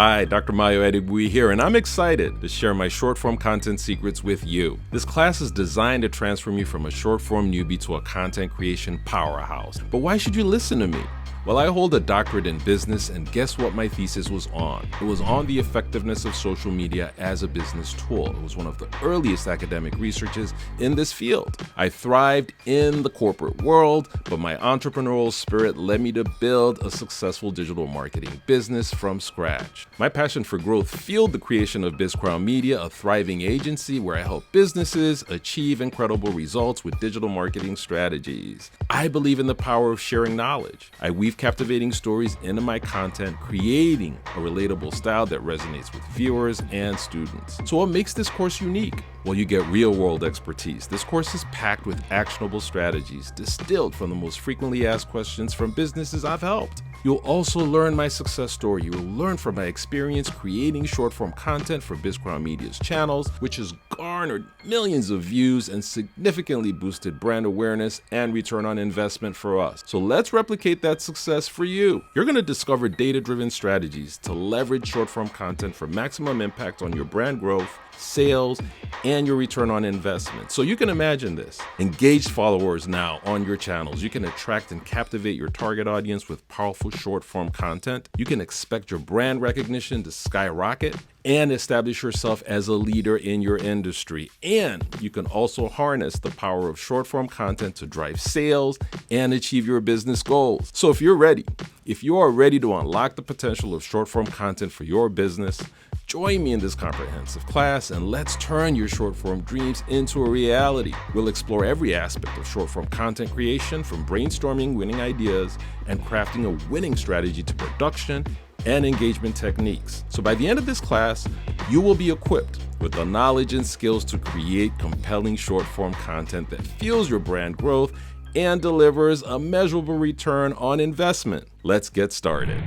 Hi, Dr. Mayo Adegbuyi here, and I'm excited to share my short-form content secrets with you. This class is designed to transform you from a short-form newbie to a content creation powerhouse. But why should you listen to me? Well, I hold a doctorate in business, and guess what my thesis was on? It was on the effectiveness of social media as a business tool. It was one of the earliest academic researches in this field. I thrived in the corporate world, but my entrepreneurial spirit led me to build a successful digital marketing business from scratch. My passion for growth fueled the creation of BizCrown Media, a thriving agency where I help businesses achieve incredible results with digital marketing strategies. I believe in the power of sharing knowledge. I weave captivating stories into my content, creating a relatable style that resonates with viewers and students. So what makes this course unique? Well, you get real-world expertise. This course is packed with actionable strategies distilled from the most frequently asked questions from businesses I've helped. You'll also learn my success story. You will learn from my experience creating short-form content for BizCrown Media's channels, which has garnered millions of views and significantly boosted brand awareness and return on investment for us. So let's replicate that success for you. You're going to discover data-driven strategies to leverage short-form content for maximum impact on your brand growth, sales, and your return on investment. So you can imagine this. Engaged followers now on your channels. You can attract and captivate your target audience with powerful short-form content. You can expect your brand recognition to skyrocket and establish yourself as a leader in your industry. And you can also harness the power of short-form content to drive sales and achieve your business goals. So if you are ready to unlock the potential of short-form content for your business, join me in this comprehensive class and let's turn your short-form dreams into a reality. We'll explore every aspect of short-form content creation, from brainstorming winning ideas and crafting a winning strategy to production and engagement techniques. So by the end of this class, you will be equipped with the knowledge and skills to create compelling short-form content that fuels your brand growth and delivers a measurable return on investment. Let's get started.